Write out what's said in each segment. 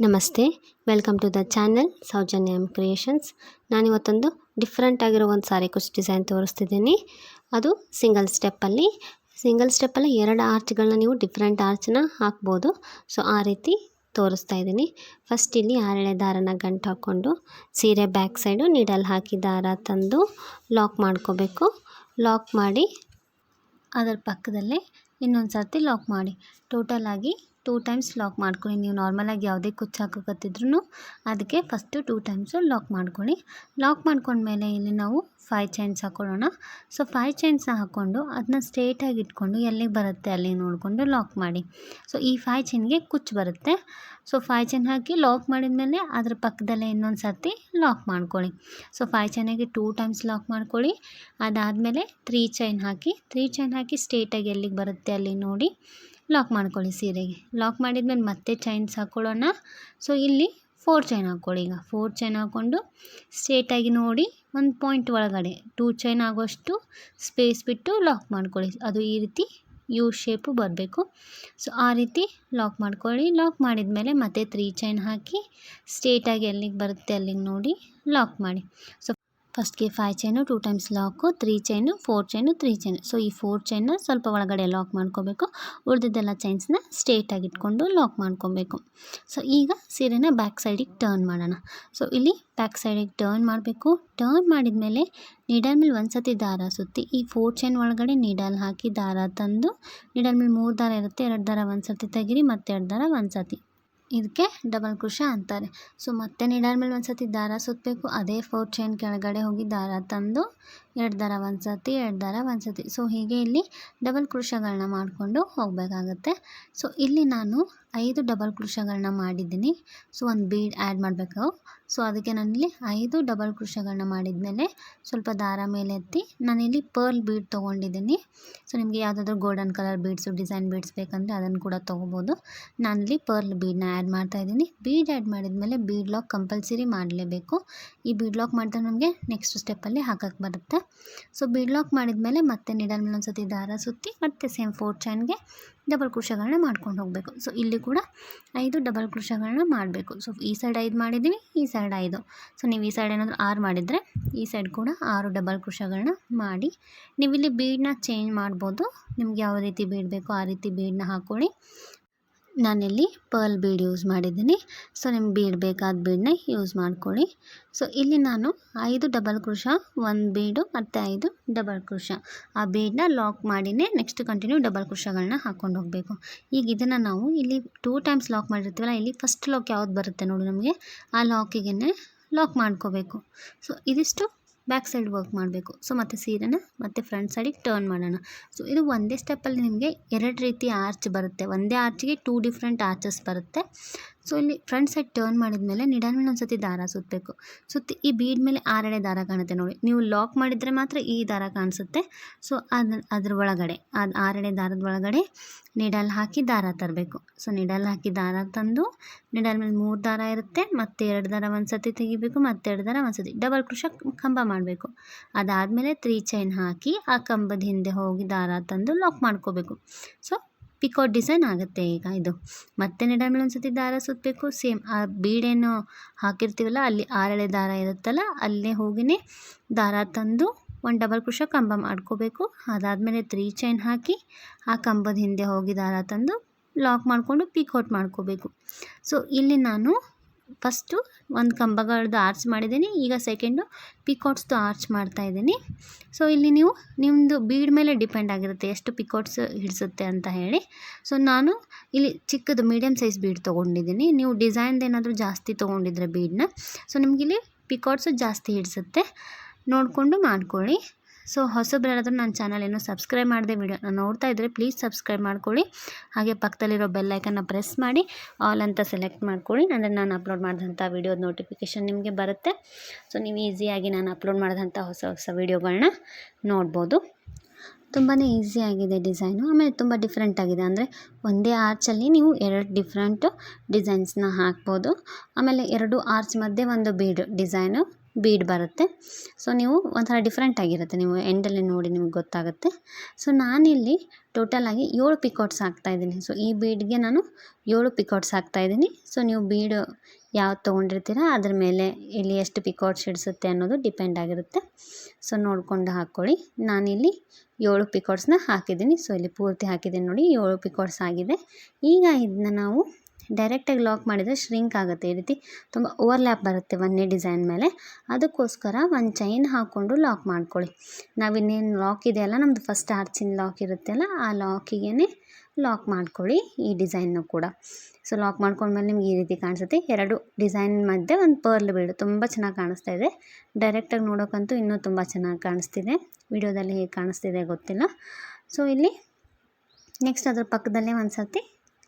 ನಮಸ್ತೆ, welcome to the channel Soujanya creations. ನಾನಿವತ್ತೊಂದು different ಆಗಿರೋ ಒಂದು ಸಾರಿ ಕುಚ್ ಡಿಸೈನ್ ತೋರಿಸ್ತಿದ್ದೀನಿ. ಅದು ಸಿಂಗಲ್ ಸ್ಟೆಪ್ಪಲ್ಲಿ ಎರಡು ಆರ್ಚ್ಗಳನ್ನ ನೀವು ಡಿಫ್ರೆಂಟ್ ಆರ್ಚನ್ನ ಹಾಕ್ಬೋದು. ಸೊ ಆ ರೀತಿ ತೋರಿಸ್ತಾ ಇದ್ದೀನಿ. ಫಸ್ಟ್ ಇಲ್ಲಿ 6 ದಾರನ ಗಂಟು ಹಾಕ್ಕೊಂಡು ಸೀರೆ ಬ್ಯಾಕ್ ಸೈಡು ನೀಡಲ್ ಹಾಕಿ ದಾರ ತಂದು ಲಾಕ್ ಮಾಡ್ಕೋಬೇಕು. ಲಾಕ್ ಮಾಡಿ ಅದರ ಪಕ್ಕದಲ್ಲೇ ಇನ್ನೊಂದು ಸರ್ತಿ ಲಾಕ್ ಮಾಡಿ. ಟೋಟಲಾಗಿ 2 ಟೈಮ್ಸ್ ಲಾಕ್ ಮಾಡ್ಕೊಳ್ಳಿ. ನೀವು ನಾರ್ಮಲಾಗಿ ಯಾವುದೇ ಕುಚ್ಚು ಹಾಕೋಕತ್ತಿದ್ರೂ ಅದಕ್ಕೆ ಫಸ್ಟು 2 ಟೈಮ್ಸು ಲಾಕ್ ಮಾಡ್ಕೊಳ್ಳಿ. ಲಾಕ್ ಮಾಡ್ಕೊಂಡ್ಮೇಲೆ ಇಲ್ಲಿ ನಾವು 5 ಚೈನ್ಸ್ ಹಾಕ್ಕೊಳ್ಳೋಣ. ಸೊ 5 ಚೈನ್ಸ್ನ ಹಾಕ್ಕೊಂಡು ಅದನ್ನ ಸ್ಟ್ರೇಟಾಗಿ ಇಟ್ಕೊಂಡು ಎಲ್ಲಿಗೆ ಬರುತ್ತೆ ಅಲ್ಲಿಗೆ ನೋಡಿಕೊಂಡು ಲಾಕ್ ಮಾಡಿ. ಸೊ ಈ 5 ಚೈನ್ಗೆ ಕುಚ್ಚು ಬರುತ್ತೆ. ಸೊ 5 ಚೈನ್ ಹಾಕಿ ಲಾಕ್ ಮಾಡಿದ್ಮೇಲೆ ಅದ್ರ ಪಕ್ಕದಲ್ಲೇ ಇನ್ನೊಂದು ಸರ್ತಿ ಲಾಕ್ ಮಾಡ್ಕೊಳ್ಳಿ. ಸೊ 5 ಚೈನಾಗಿ 2 ಟೈಮ್ಸ್ ಲಾಕ್ ಮಾಡ್ಕೊಳ್ಳಿ. ಅದಾದಮೇಲೆ 3 ಚೈನ್ ಹಾಕಿ ಸ್ಟ್ರೇಟಾಗಿ ಎಲ್ಲಿಗೆ ಬರುತ್ತೆ ಅಲ್ಲಿ ನೋಡಿ ಲಾಕ್ ಮಾಡ್ಕೊಳ್ಳಿ ಸೀರೆಗೆ. ಲಾಕ್ ಮಾಡಿದ್ಮೇಲೆ ಮತ್ತೆ ಚೈನ್ಸ್ ಹಾಕ್ಕೊಳ್ಳೋಣ. ಸೊ ಇಲ್ಲಿ 4 ಚೈನ್ ಹಾಕ್ಕೊಳ್ಳಿ. ಈಗ 4 ಚೈನ್ ಹಾಕ್ಕೊಂಡು ಸ್ಟ್ರೇಟಾಗಿ ನೋಡಿ ಒಂದು ಪಾಯಿಂಟ್ ಒಳಗಡೆ 2 ಚೈನ್ ಆಗೋಷ್ಟು ಸ್ಪೇಸ್ ಬಿಟ್ಟು ಲಾಕ್ ಮಾಡ್ಕೊಳ್ಳಿ. ಅದು ಈ ರೀತಿ ಯು ಶೇಪು ಬರಬೇಕು. ಸೊ ಆ ರೀತಿ ಲಾಕ್ ಮಾಡ್ಕೊಳ್ಳಿ. ಲಾಕ್ ಮಾಡಿದ್ಮೇಲೆ ಮತ್ತೆ 3 ಚೈನ್ ಹಾಕಿ ಸ್ಟ್ರೇಟಾಗಿ ಎಲ್ಲಿಗೆ ಬರುತ್ತೆ ಅಲ್ಲಿಗೆ ನೋಡಿ ಲಾಕ್ ಮಾಡಿ. ಸೊ ಫಸ್ಟ್ಗೆ 5 chain 2 times lock, 3 chain 4 chain 3 chain. So ಈ 4 ಚೈನ್ನ ಸ್ವಲ್ಪ ಒಳಗಡೆ ಲಾಕ್ ಮಾಡ್ಕೋಬೇಕು. ಉಳಿದಿದ್ದೆಲ್ಲ ಚೈನ್ಸ್ನ ಸ್ಟ್ರೇಟಾಗಿ ಇಟ್ಕೊಂಡು ಲಾಕ್ ಮಾಡ್ಕೊಬೇಕು. ಸೊ ಈಗ ಸೀರೆನ ಬ್ಯಾಕ್ ಸೈಡಿಗೆ ಟರ್ನ್ ಮಾಡೋಣ. ಸೊ ಇಲ್ಲಿ ಬ್ಯಾಕ್ ಸೈಡಿಗೆ ಟರ್ನ್ ಮಾಡಬೇಕು. ಟರ್ನ್ ಮಾಡಿದ್ಮೇಲೆ ನೀಡಲ್ ಮೇಲೆ ಒಂದು ಸತಿ ದಾರ ಸುತ್ತಿ ಈ 4 ಚೈನ್ ಒಳಗಡೆ ನೀಡಲ್ ಹಾಕಿ ದಾರ ತಂದು ನೀಡಲ್ ಮೇಲೆ 3 ದಾರ ಇರುತ್ತೆ, 2 ದಾರ ಒಂದು ಸತಿ ತೆಗೀರಿ, ಮತ್ತೆ 2 ದಾರ ಒಂದು ಸತಿ. ಇದಕ್ಕೆ ಡಬಲ್ ಕ್ರೋಶಾ ಅಂತಾರೆ. ಸೊ ಮತ್ತೆ ನೀಡಲ್ ಮೇಲೆ ಒಂದು ಸತಿ ದಾರ ಸುತ್ತಬೇಕು. ಅದೇ 4 ಚೈನ್ ಕೆಳಗಡೆ ಹೋಗಿ ದಾರ ತಂದು 2 ದಾರ ಒಂದು ಸತಿ, 2 ದಾರ ಒಂದು ಸತಿ. ಸೊ ಹೀಗೆ ಇಲ್ಲಿ ಡಬಲ್ ಕ್ರೋಶಾಗಳನ್ನ ಮಾಡಿಕೊಂಡು ಹೋಗಬೇಕಾಗತ್ತೆ. ಸೊ ಇಲ್ಲಿ ನಾನು 5 ಡಬಲ್ ಕ್ರೋಶಾಗಳನ್ನ ಮಾಡಿದ್ದೀನಿ. ಸೊ ಒಂದು ಬೀಡ್ ಆ್ಯಡ್ ಮಾಡಬೇಕು. ಸೊ ಅದಕ್ಕೆ ನಾನಿಲ್ಲಿ 5 ಡಬಲ್ ಕ್ರೋಶಾಗಳನ್ನ ಮಾಡಿದ್ಮೇಲೆ ಸ್ವಲ್ಪ ದಾರ ಮೇಲೆ ಎತ್ತಿ ನಾನಿಲ್ಲಿ ಪರ್ಲ್ ಬೀಡ್ ತೊಗೊಂಡಿದ್ದೀನಿ. ಸೊ ನಿಮಗೆ ಯಾವುದಾದ್ರೂ golden colour beads, design beads ಬೇಕಂದರೆ ಅದನ್ನು ಕೂಡ ತೊಗೋಬೋದು. ನಾನಿಲ್ಲಿ ಪರ್ಲ್ ಬೀಡನ್ನ ಆ್ಯಡ್ ಮಾಡ್ತಾಯಿದ್ದೀನಿ. ಬೀಡ್ ಆ್ಯಡ್ ಮಾಡಿದ್ಮೇಲೆ ಬೀಡ್ ಲಾಕ್ ಕಂಪಲ್ಸರಿ ಮಾಡಲೇಬೇಕು. ಈ ಬೀಡ್ ಲಾಕ್ ಮಾಡಿದ್ರೆ ನಮಗೆ ನೆಕ್ಸ್ಟ್ ಸ್ಟೆಪ್ಪಲ್ಲಿ ಹಾಕಕ್ಕೆ ಬರುತ್ತೆ. ಸೊ ಬೀಡ್ ಲಾಕ್ ಮಾಡಿದ್ಮೇಲೆ ಮತ್ತೆ ನೀಡಲ್ ಮೇಲೆ ಒಂದು ಸತಿ ದಾರ ಸುತ್ತಿ ಮತ್ತೆ ಸೇಮ್ 4 ಚೈನ್ಗೆ ಡಬಲ್ ಕ್ರೋಶಾಗಳನ್ನ ಮಾಡ್ಕೊಂಡು ಹೋಗಬೇಕು. ಸೊ ಇಲ್ಲಿ ಕೂಡ 5 ಡಬಲ್ ಕ್ರೋಶಾಗಳನ್ನ ಮಾಡಬೇಕು. ಸೊ ಈ ಸೈಡ್ 5 ಮಾಡಿದ್ದೀವಿ, ಈ ಸೈಡ್ 5. ಸೊ ನೀವು ಈ ಸೈಡ್ ಏನಾದರೂ 6 ಮಾಡಿದರೆ ಈ ಸೈಡ್ ಕೂಡ 6 ಡಬಲ್ ಕ್ರೋಶಾಗಳನ್ನ ಮಾಡಿ. ನೀವಿಲ್ಲಿ ಬೀಡನ್ನ ಚೇಂಜ್ ಮಾಡ್ಬೋದು. ನಿಮ್ಗೆ ಯಾವ ರೀತಿ ಬೀಡ್ ಬೇಕೋ ಆ ರೀತಿ ಬೀಡನ್ನ ಹಾಕ್ಕೊಳ್ಳಿ. ನಾನಿಲ್ಲಿ ಪರ್ಲ್ ಬೀಡ್ ಯೂಸ್ ಮಾಡಿದ್ದೀನಿ. ಸೊ ನಿಮ್ಗೆ ಬೀಡ್ ಬೇಕಾದ ಬೀಡನ್ನ ಯೂಸ್ ಮಾಡ್ಕೊಳ್ಳಿ. ಸೊ ಇಲ್ಲಿ ನಾನು 5 ಡಬಲ್ ಕ್ರೋಶಾ, 1 ಬೀಡು ಮತ್ತು 5 ಡಬಲ್ ಕ್ರೋಶಾ ಆ ಬೀಡನ್ನ ಲಾಕ್ ಮಾಡಿನೇ ನೆಕ್ಸ್ಟ್ ಕಂಟಿನ್ಯೂ ಡಬಲ್ ಕ್ರೋಶಾಗಳನ್ನ ಹಾಕ್ಕೊಂಡು ಹೋಗಬೇಕು. ಈಗ ಇದನ್ನು ನಾವು ಇಲ್ಲಿ 2 ಟೈಮ್ಸ್ ಲಾಕ್ ಮಾಡಿರ್ತೀವಲ್ಲ, ಇಲ್ಲಿ ಫಸ್ಟ್ ಲಾಕ್ ಯಾವ್ದು ಬರುತ್ತೆ ನೋಡಿ ನಮಗೆ ಆ ಲಾಕಿಗೆ ಲಾಕ್ ಮಾಡ್ಕೋಬೇಕು. ಸೊ ಇದಿಷ್ಟು ಬ್ಯಾಕ್ ಸೈಡ್ ವರ್ಕ್ ಮಾಡಬೇಕು. ಸೊ ಮತ್ತು ಸೀರೆನ ಮತ್ತೆ ಫ್ರಂಟ್ ಸೈಡಿಗೆ ಟರ್ನ್ ಮಾಡೋಣ. ಸೊ ಇದು ಒಂದೇ ಸ್ಟೆಪ್ಪಲ್ಲಿ ನಿಮಗೆ 2 ರೀತಿ ಆರ್ಚ್ ಬರುತ್ತೆ. ಒಂದೇ ಆರ್ಚಿಗೆ 2 ಡಿಫ್ರೆಂಟ್ ಆರ್ಚಸ್ ಬರುತ್ತೆ. ಸೊ ಇಲ್ಲಿ ಫ್ರಂಟ್ ಸೈಡ್ ಟರ್ನ್ ಮಾಡಿದ್ಮೇಲೆ ನಿಡಲ್ ಮೇಲೆ ಒಂದು ಸತಿ ದಾರ ಸುತ್ತಬೇಕು. ಸುತ್ತಿ ಈ ಬೀಡ್ ಮೇಲೆ 6 ದಾರ ಕಾಣುತ್ತೆ ನೋಡಿ. ನೀವು ಲಾಕ್ ಮಾಡಿದರೆ ಮಾತ್ರ ಈ ದಾರ ಕಾಣಿಸುತ್ತೆ. ಸೊ ಅದ್ರ ಒಳಗಡೆ 6 ದಾರದ ಒಳಗಡೆ ನಿಡಲ್ ಹಾಕಿ ದಾರ ತರಬೇಕು. ಸೊ ನಿಡಲ್ ಹಾಕಿ ದಾರ ತಂದು ನಿಡಲ್ ಮೇಲೆ 3 ದಾರ ಇರುತ್ತೆ, ಮತ್ತೆ 2 ದಾರ ಒಂದು ಸತಿ ತೆಗಿಬೇಕು, ಮತ್ತೆ 2 ದಾರ ಒಂದು ಸತಿ ಡಬಲ್ ಕ್ರೋಶಾ ಕಂಬ ಮಾಡಬೇಕು. ಅದಾದಮೇಲೆ 3 ಚೈನ್ ಹಾಕಿ ಆ ಕಂಬದ ಹಿಂದೆ ಹೋಗಿ ದಾರ ತಂದು ಲಾಕ್ ಮಾಡ್ಕೋಬೇಕು. ಸೊ ಪಿಕಾಟ್ ಡಿಸೈನ್ ಆಗುತ್ತೆ. ಈಗ ಇದು ಮತ್ತೆ ನಿಡಲ್ ಮೇಲೆ ಒಂದು ಸತಿ ದಾರ ಸುತ್ತಬೇಕು. ಸೇಮ್ ಆ ಬೀಡೇನು ಹಾಕಿರ್ತೀವಲ್ಲ ಅಲ್ಲಿ 6 ದಾರ ಇರುತ್ತಲ್ಲ ಅಲ್ಲೇ ಹೋಗಿನೇ ದಾರ ತಂದು ಒಂದು ಡಬಲ್ ಕ್ರೋಶಾ ಕಂಬ ಮಾಡ್ಕೋಬೇಕು. ಅದಾದಮೇಲೆ 3 ಚೈನ್ ಹಾಕಿ ಆ ಕಂಬದ ಹಿಂದೆ ಹೋಗಿ ದಾರ ತಂದು ಲಾಕ್ ಮಾಡಿಕೊಂಡು ಪಿಕಾಟ್ ಮಾಡ್ಕೋಬೇಕು. ಸೊ ಇಲ್ಲಿ ನಾನು ಫಸ್ಟು ಒಂದು ಕಂಬಗಳದ್ದು ಆರ್ಚ್ ಮಾಡಿದ್ದೀನಿ. ಈಗ ಸೆಕೆಂಡು ಪಿಕಾಟ್ಸ್ದು ಆರ್ಚ್ ಮಾಡ್ತಾಯಿದ್ದೀನಿ. ಸೊ ಇಲ್ಲಿ ನೀವು ನಿಮ್ಮದು ಬೀಡ್ ಮೇಲೆ ಡಿಪೆಂಡ್ ಆಗಿರುತ್ತೆ ಎಷ್ಟು ಪಿಕಾಟ್ಸ್ ಹಿಡಿಸುತ್ತೆ ಅಂತ ಹೇಳಿ. ಸೊ ನಾನು ಇಲ್ಲಿ ಚಿಕ್ಕದು ಮೀಡಿಯಮ್ ಸೈಜ್ ಬೀಡ್ ತೊಗೊಂಡಿದ್ದೀನಿ. ನೀವು ಡಿಸೈನ್ದು ಏನಾದರೂ ಜಾಸ್ತಿ ತೊಗೊಂಡಿದ್ರೆ ಬೀಡನ್ನ ಸೊ ನಿಮಗಿಲ್ಲಿ ಪಿಕಾಟ್ಸು ಜಾಸ್ತಿ ಹಿಡಿಸುತ್ತೆ, ನೋಡಿಕೊಂಡು ಮಾಡ್ಕೊಳ್ಳಿ. ಸೊ ಹೊಸಬ್ರಾದರೂ ನನ್ನ ಚಾನಲ್ ಏನೋ ಸಬ್ಸ್ಕ್ರೈಬ್ ಮಾಡಿದೆ ವಿಡಿಯೋನ ನೋಡ್ತಾ ಇದ್ದರೆ ಪ್ಲೀಸ್ ಸಬ್ಸ್ಕ್ರೈಬ್ ಮಾಡ್ಕೊಳ್ಳಿ. ಹಾಗೆ ಪಕ್ಕದಲ್ಲಿರೋ ಬೆಲ್ ಐಕನ್ನ ಪ್ರೆಸ್ ಮಾಡಿ ಆಲ್ ಅಂತ ಸೆಲೆಕ್ಟ್ ಮಾಡ್ಕೊಳ್ಳಿ. ಅಂದರೆ ನಾನು ಅಪ್ಲೋಡ್ ಮಾಡಿದಂಥ ವಿಡಿಯೋದ ನೋಟಿಫಿಕೇಷನ್ ನಿಮಗೆ ಬರುತ್ತೆ. ಸೊ ನೀವು ಈಸಿಯಾಗಿ ನಾನು ಅಪ್ಲೋಡ್ ಮಾಡಿದಂಥ ಹೊಸ ವಿಡಿಯೋಗಳನ್ನ ನೋಡ್ಬೋದು. ತುಂಬಾ ಈಸಿಯಾಗಿದೆ ಡಿಸೈನು. ಆಮೇಲೆ ತುಂಬ ಡಿಫ್ರೆಂಟ್ ಆಗಿದೆ. ಅಂದರೆ ಒಂದೇ ಆರ್ಚಲ್ಲಿ ನೀವು 2 ಡಿಫ್ರೆಂಟು ಡಿಸೈನ್ಸ್ನ ಹಾಕ್ಬೋದು. ಆಮೇಲೆ 2 ಆರ್ಚ್ ಮಧ್ಯೆ ಒಂದು ಬೀಡ್ ಡಿಸೈನು ಬೀಡ್ ಬರುತ್ತೆ. ಸೊ ನೀವು ಒಂಥರ ಡಿಫ್ರೆಂಟ್ ಆಗಿರುತ್ತೆ, ನೀವು ಎಂಡಲ್ಲಿ ನೋಡಿ ನಿಮ್ಗೆ ಗೊತ್ತಾಗುತ್ತೆ. ಸೊ ನಾನಿಲ್ಲಿ ಟೋಟಲಾಗಿ 7 ಪಿಕಾಟ್ಸ್ ಹಾಕ್ತಾಯಿದ್ದೀನಿ. ಸೊ ಈ ಬೀಡ್ಗೆ ನಾನು 7 ಪಿಕಾಟ್ಸ್ ಹಾಕ್ತಾಯಿದ್ದೀನಿ. ಸೊ ನೀವು ಬೀಡು ಯಾವ್ದು ತೊಗೊಂಡಿರ್ತೀರ ಅದ್ರ ಮೇಲೆ ಇಲ್ಲಿ ಎಷ್ಟು ಪಿಕಾಟ್ಸ್ ಹಿಡಿಸುತ್ತೆ ಅನ್ನೋದು ಡಿಪೆಂಡ್ ಆಗಿರುತ್ತೆ. ಸೊ ನೋಡಿಕೊಂಡು ಹಾಕ್ಕೊಳ್ಳಿ. ನಾನಿಲ್ಲಿ 7 ಪಿಕಾಟ್ಸ್ನ ಹಾಕಿದ್ದೀನಿ. ಸೊ ಇಲ್ಲಿ ಪೂರ್ತಿ ಹಾಕಿದ್ದೀನಿ ನೋಡಿ, 7 ಪಿಕಾಟ್ಸ್ ಆಗಿದೆ. ಈಗ ಇದನ್ನ ನಾವು ಡೈರೆಕ್ಟಾಗಿ ಲಾಕ್ ಮಾಡಿದರೆ ಶ್ರಿಂಕ್ ಆಗುತ್ತೆ. ಈ ರೀತಿ ತುಂಬ ಓವರ್ಲ್ಯಾಪ್ ಬರುತ್ತೆ ಒಂದೇ ಡಿಸೈನ್ ಮೇಲೆ. ಅದಕ್ಕೋಸ್ಕರ ಒಂದು ಚೈನ್ ಹಾಕ್ಕೊಂಡು ಲಾಕ್ ಮಾಡ್ಕೊಳ್ಳಿ. ನಾವಿನ್ನೇನು ಲಾಕ್ ಇದೆಯಲ್ಲ, ನಮ್ಮದು ಫಸ್ಟ್ ಆರ್ಚಿನ ಲಾಕ್ ಇರುತ್ತಲ್ಲ, ಆ ಲಾಕಿಗೆ ಲಾಕ್ ಮಾಡ್ಕೊಳ್ಳಿ ಈ ಡಿಸೈನ್ನ ಕೂಡ. ಸೊ ಲಾಕ್ ಮಾಡ್ಕೊಂಡ್ಮೇಲೆ ನಿಮ್ಗೆ ಈ ರೀತಿ ಕಾಣಿಸುತ್ತೆ. 2 ಡಿಸೈನ್ ಮಧ್ಯೆ ಒಂದು ಪರ್ಲ್ ಬೀಡು ತುಂಬ ಚೆನ್ನಾಗಿ ಕಾಣಿಸ್ತಾ ಇದೆ. ಡೈರೆಕ್ಟಾಗಿ ನೋಡೋಕ್ಕಂತೂ ಇನ್ನೂ ತುಂಬ ಚೆನ್ನಾಗಿ ಕಾಣಿಸ್ತಿದೆ. ವಿಡಿಯೋದಲ್ಲಿ ಹೇಗೆ ಕಾಣಿಸ್ತಿದೆ ಗೊತ್ತಿಲ್ಲ. ಸೊ ಇಲ್ಲಿ ನೆಕ್ಸ್ಟ್ ಅದ್ರ ಪಕ್ಕದಲ್ಲೇ ಒಂದು ಸರ್ತಿ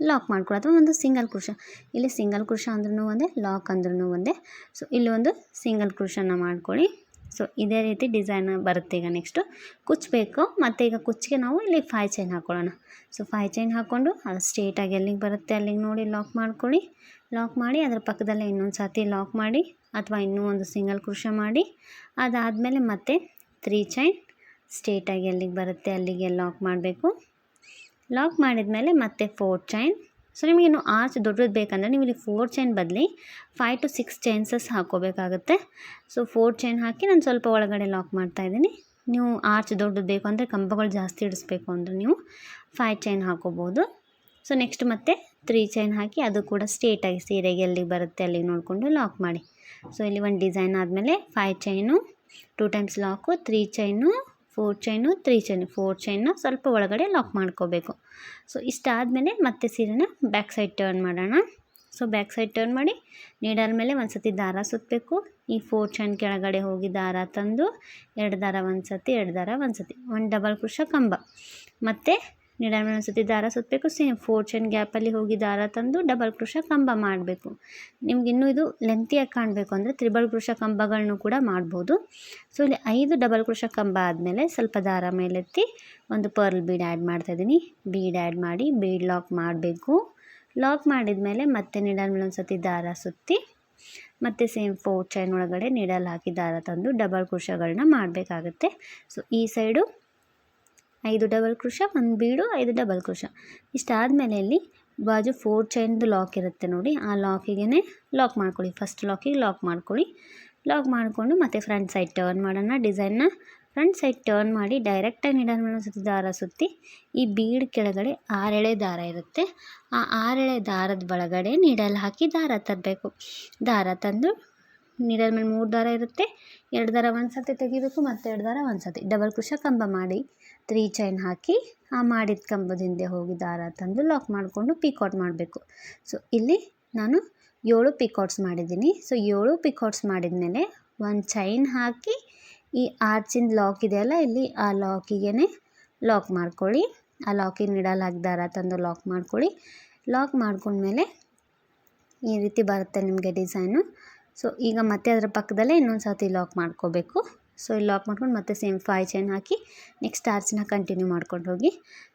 ಲಾಕ್ ಮಾಡ್ಕೊಳ್ಳಿ, ಅಥವಾ ಒಂದು ಸಿಂಗಲ್ ಕ್ರೋಶ. ಇಲ್ಲಿ ಸಿಂಗಲ್ ಕ್ರೋಶ ಅಂದ್ರೂ ಒಂದೇ, ಲಾಕ್ ಅಂದ್ರೂ ಒಂದೇ. ಸೊ ಇಲ್ಲಿ ಒಂದು ಸಿಂಗಲ್ ಕ್ರೋಶನ ಮಾಡ್ಕೊಳ್ಳಿ. ಸೊ ಇದೇ ರೀತಿ ಡಿಸೈನ್ ಬರುತ್ತೆ. ಈಗ ನೆಕ್ಸ್ಟು ಕುಚ್ಚಬೇಕು, ಮತ್ತು ಈಗ ಕುಚ್ಚಿಗೆ ನಾವು ಇಲ್ಲಿ 5 ಚೈನ್ ಹಾಕ್ಕೊಳ್ಳೋಣ. ಸೊ 5 ಚೈನ್ ಹಾಕ್ಕೊಂಡು ಅದು ಸ್ಟ್ರೇಟಾಗಿ ಎಲ್ಲಿಗೆ ಬರುತ್ತೆ ಅಲ್ಲಿಗೆ ನೋಡಿ ಲಾಕ್ ಮಾಡ್ಕೊಳ್ಳಿ. ಲಾಕ್ ಮಾಡಿ ಅದರ ಪಕ್ಕದಲ್ಲೇ ಇನ್ನೊಂದು ಸರ್ತಿ ಲಾಕ್ ಮಾಡಿ, ಅಥವಾ ಇನ್ನೂ ಒಂದು ಸಿಂಗಲ್ ಕ್ರೋಶ ಮಾಡಿ, ಅದಾದಮೇಲೆ ಮತ್ತೆ 3 ಚೈನ್ ಸ್ಟ್ರೇಟಾಗಿ ಎಲ್ಲಿಗೆ ಬರುತ್ತೆ ಅಲ್ಲಿಗೆ ಲಾಕ್ ಮಾಡಬೇಕು. ಲಾಕ್ ಮಾಡಿದ ಮೇಲೆ ಮತ್ತೆ 4 ಚೈನ್. ಸೊ ನಿಮಗೆ ಇನ್ನು ಆರ್ಚ್ ದೊಡ್ಡದು ಬೇಕಂದರೆ ನೀವು ಇಲ್ಲಿ 4 ಚೈನ್ ಬದಲಿ 5 to 6 ಚೈನ್ಸಸ್ ಹಾಕ್ಕೋಬೇಕಾಗುತ್ತೆ. ಸೊ 4 ಚೈನ್ ಹಾಕಿ ನಾನು ಸ್ವಲ್ಪ ಒಳಗಡೆ ಲಾಕ್ ಮಾಡ್ತಾಯಿದ್ದೀನಿ. ನೀವು ಆರ್ಚ್ ದೊಡ್ಡದು ಬೇಕು ಅಂದರೆ, ಕಂಬಗಳು ಜಾಸ್ತಿ ಇಡಿಸ್ಬೇಕು ಅಂದರೆ ನೀವು 5 ಚೈನ್ ಹಾಕೋಬೋದು. ಸೊ ನೆಕ್ಸ್ಟ್ ಮತ್ತೆ 3 ಚೈನ್ ಹಾಕಿ ಅದು ಕೂಡ ಸ್ಟ್ರೇಟಾಗಿ ಸೀರೆಗೆ ಎಲ್ಲಿಗೆ ಬರುತ್ತೆ ಅಲ್ಲಿಗೆ ನೋಡಿಕೊಂಡು ಲಾಕ್ ಮಾಡಿ. ಸೊ ಇಲ್ಲಿ ಒಂದು ಡಿಸೈನ್ ಆದಮೇಲೆ 5 chain, 2 times lock, 3 chain, 4 chain, 3 chain, 4 ಚೈನ್ನ ಸ್ವಲ್ಪ ಒಳಗಡೆ ಲಾಕ್ ಮಾಡ್ಕೋಬೇಕು. ಸೊ ಇಷ್ಟಾದಮೇಲೆ ಮತ್ತೆ ಸೀರೆನ ಬ್ಯಾಕ್ ಸೈಡ್ ಟರ್ನ್ ಮಾಡೋಣ. ಸೊ ಬ್ಯಾಕ್ ಸೈಡ್ ಟರ್ನ್ ಮಾಡಿ ನೀಡಲ್ ಮೇಲೆ ಒಂದು ಸತಿ ದಾರ ಸುತ್ತಬೇಕು. ಈ 4 ಚೈನ್ ಕೆಳಗಡೆ ಹೋಗಿ ದಾರ ತಂದು 2 ದಾರ ಒಂದು ಸತಿ, 2 ದಾರ ಒಂದು ಸತಿ, 1 ಡಬಲ್ ಕ್ರೋಶ ಕಂಬ, ಮತ್ತು ನೀಡಲ್ ಮೇಲೆ ಒಂದು ಸತಿ ದಾರ ಸುತ್ತಬೇಕು. ಸೇಮ್ 4 ಚೈನ್ ಗ್ಯಾಪಲ್ಲಿ ಹೋಗಿ ದಾರ ತಂದು ಡಬಲ್ ಕ್ರೋಶ ಕಂಬ ಮಾಡಬೇಕು. ನಿಮ್ಗೆ ಇನ್ನೂ ಇದು ಲೆಂತಿಯಾಗಿ ಕಾಣಬೇಕು ಅಂದರೆ ತ್ರಿಬಲ್ ಕ್ರೋಶ ಕಂಬಗಳನ್ನು ಕೂಡ ಮಾಡ್ಬೋದು. ಸೊ ಇಲ್ಲಿ 5 ಡಬಲ್ ಕ್ರೋಶ ಕಂಬ ಆದಮೇಲೆ ಸ್ವಲ್ಪ ದಾರ ಮೇಲೆತ್ತಿ ಒಂದು ಪರ್ಲ್ ಬೀಡ್ ಆ್ಯಡ್ ಮಾಡ್ತಾಯಿದ್ದೀನಿ. ಬೀಡ್ ಆ್ಯಡ್ ಮಾಡಿ ಬೀಡ್ ಲಾಕ್ ಮಾಡಬೇಕು. ಲಾಕ್ ಮಾಡಿದ ಮೇಲೆ ಮತ್ತೆ ನೀಡಲ್ ಮೇಲೆ ಒಂದು ಸತಿ ದಾರ ಸುತ್ತಿ, ಮತ್ತು ಸೇಮ್ 4 ಚೈನ್ ಒಳಗಡೆ ನೀಡಲ್ ಹಾಕಿ ದಾರ ತಂದು ಡಬಲ್ ಕ್ರೋಶಗಳನ್ನ ಮಾಡಬೇಕಾಗತ್ತೆ. ಸೊ ಈ ಸೈಡು 5 ಡಬಲ್ ಕ್ರೋಶ, 1 ಬೀಡು, 5 ಡಬಲ್ ಕ್ರೋಶ. ಇಷ್ಟಾದಮೇಲೆ ಇಲ್ಲಿ ಬಾಜು 4 ಚೈನ್ದು ಲಾಕ್ ಇರುತ್ತೆ ನೋಡಿ, ಆ ಲಾಕಿಗೆ ಲಾಕ್ ಮಾಡ್ಕೊಳ್ಳಿ. ಫಸ್ಟ್ ಲಾಕಿಗೆ ಲಾಕ್ ಮಾಡ್ಕೊಳ್ಳಿ. ಲಾಕ್ ಮಾಡಿಕೊಂಡು ಮತ್ತೆ ಫ್ರಂಟ್ ಸೈಡ್ ಟರ್ನ್ ಮಾಡೋಣ. ಡಿಸೈನ್ನ ಫ್ರಂಟ್ ಸೈಡ್ ಟರ್ನ್ ಮಾಡಿ ಡೈರೆಕ್ಟಾಗಿ ನೀಡಲ್ ಮೇಲೆ ಒಂದು ಸತಿ ದಾರ ಸುತ್ತಿ, ಈ ಬೀಡ್ ಕೆಳಗಡೆ 6 ಎಳೆ ದಾರ ಇರುತ್ತೆ. ಆ 6 ಎಳೆ ದಾರದ ಒಳಗಡೆ ನೀಡಲ್ ಹಾಕಿ ದಾರ ತರಬೇಕು. ದಾರ ತಂದು ನೀಡಲ್ ಮೇಲೆ 3 ದಾರ ಇರುತ್ತೆ, 2 ದಾರ ಒಂದು ಸತಿ ತೆಗಿಬೇಕು, ಮತ್ತು 2 ದಾರ ಒಂದು ಸತಿ ಡಬಲ್ ಕ್ರೋಶ ಕಂಬ ಮಾಡಿ 3 ಚೈನ್ ಹಾಕಿ ಆ ಮಾಡಿದ ಕಂಬದ ಹಿಂದೆ ಹೋಗಿ ದಾರ ತಂದು ಲಾಕ್ ಮಾಡಿಕೊಂಡು ಪಿಕಾಟ್ ಮಾಡಬೇಕು. ಸೊ ಇಲ್ಲಿ ನಾನು 7 ಪಿಕಾಟ್ಸ್ ಮಾಡಿದ್ದೀನಿ. ಸೊ 7 ಪಿಕಾಟ್ಸ್ ಮಾಡಿದ ಮೇಲೆ 1 ಚೈನ್ ಹಾಕಿ ಈ ಆರ್ಚಿನ ಲಾಕ್ ಇದೆಯಲ್ಲ ಇಲ್ಲಿ, ಆ ಲಾಕಿಗೆ ಲಾಕ್ ಮಾಡ್ಕೊಳ್ಳಿ. ಆ ಲಾಕಿಗೆ ನೀಡಲ್ ಹಾಕಿ ದಾರ ತಂದು ಲಾಕ್ ಮಾಡ್ಕೊಳ್ಳಿ. ಲಾಕ್ ಮಾಡ್ಕೊಂಡ್ಮೇಲೆ ಈ ರೀತಿ ಬರುತ್ತೆ ನಿಮಗೆ ಡಿಸೈನು. ಸೊ ಈಗ ಮತ್ತೆ ಅದರ ಪಕ್ಕದಲ್ಲೇ ಇನ್ನೊಂದು ಸರ್ತಿ ಲಾಕ್ ಮಾಡ್ಕೋಬೇಕು. ಸೊ ಇಲ್ಲಿ ಲಾಕ್ ಮಾಡ್ಕೊಂಡು ಮತ್ತೆ ಸೇಮ್ 5 ಚೈನ್ ಹಾಕಿ ನೆಕ್ಸ್ಟ್ ಆರ್ಚನ್ನ ಕಂಟಿನ್ಯೂ ಮಾಡ್ಕೊಂಡು ಹೋಗಿ.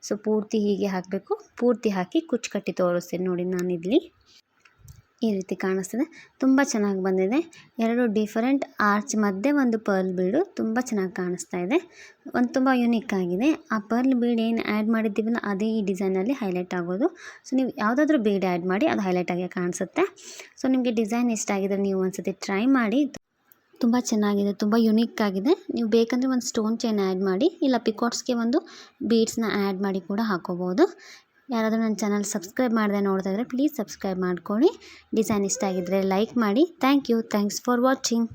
ಸೊ ಪೂರ್ತಿ ಹೀಗೆ ಹಾಕಬೇಕು. ಪೂರ್ತಿ ಹಾಕಿ ಕುಚ್ಚು ಕಟ್ಟಿ ತೋರಿಸ್ತೀನಿ ನೋಡಿ ನಾನಿಲ್ಲಿ. ಈ ರೀತಿ ಕಾಣಿಸ್ತಿದೆ, ತುಂಬ ಚೆನ್ನಾಗಿ ಬಂದಿದೆ. 2 ಡಿಫರೆಂಟ್ ಆರ್ಚ್ ಮಧ್ಯೆ ಒಂದು ಪರ್ಲ್ ಬೀಡು ತುಂಬ ಚೆನ್ನಾಗಿ ಕಾಣಿಸ್ತಾ ಇದೆ. ಒಂದು ತುಂಬ ಯುನೀಕ್ ಆಗಿದೆ. ಆ ಪರ್ಲ್ ಬೀಡ್ ಏನು ಆ್ಯಡ್ ಮಾಡಿದ್ದೀವಲ್ಲ ಅದೇ ಈ ಡಿಸೈನಲ್ಲಿ ಹೈಲೈಟ್ ಆಗೋದು. ಸೊ ನೀವು ಯಾವುದಾದ್ರೂ ಬೀಡ್ ಆ್ಯಡ್ ಮಾಡಿ ಅದು ಹೈಲೈಟ್ ಆಗಿ ಕಾಣಿಸುತ್ತೆ. ಸೊ ನಿಮಗೆ ಡಿಸೈನ್ ಇಷ್ಟ ಆಗಿದ್ರೆ ನೀವು ಒಂದು ಸತಿ ಟ್ರೈ ಮಾಡಿ. ತುಂಬ ಚೆನ್ನಾಗಿದೆ, ತುಂಬ ಯುನೀಕ್ ಆಗಿದೆ. ನೀವು ಬೇಕಂದರೆ ಒಂದು ಸ್ಟೋನ್ ಚೈನ್ ಆ್ಯಡ್ ಮಾಡಿ, ಇಲ್ಲ ಪಿಕಾಟ್ಸ್ಗೆ ಒಂದು ಬೀಡ್ಸ್ನ ಆ್ಯಡ್ ಮಾಡಿ ಕೂಡ ಹಾಕೋಬೋದು. ಯಾರಾದರೂ ನನ್ನ ಚಾನಲ್ ಸಬ್ಸ್ಕ್ರೈಬ್ ಮಾಡದೆ ನೋಡ್ತಾ ಇದ್ದರೆ ಪ್ಲೀಸ್ ಸಬ್ಸ್ಕ್ರೈಬ್ ಮಾಡ್ಕೊಳ್ಳಿ. ಡಿಸೈನ್ ಇಷ್ಟ ಆಗಿದ್ದರೆ ಲೈಕ್ ಮಾಡಿ. Thanks for watching.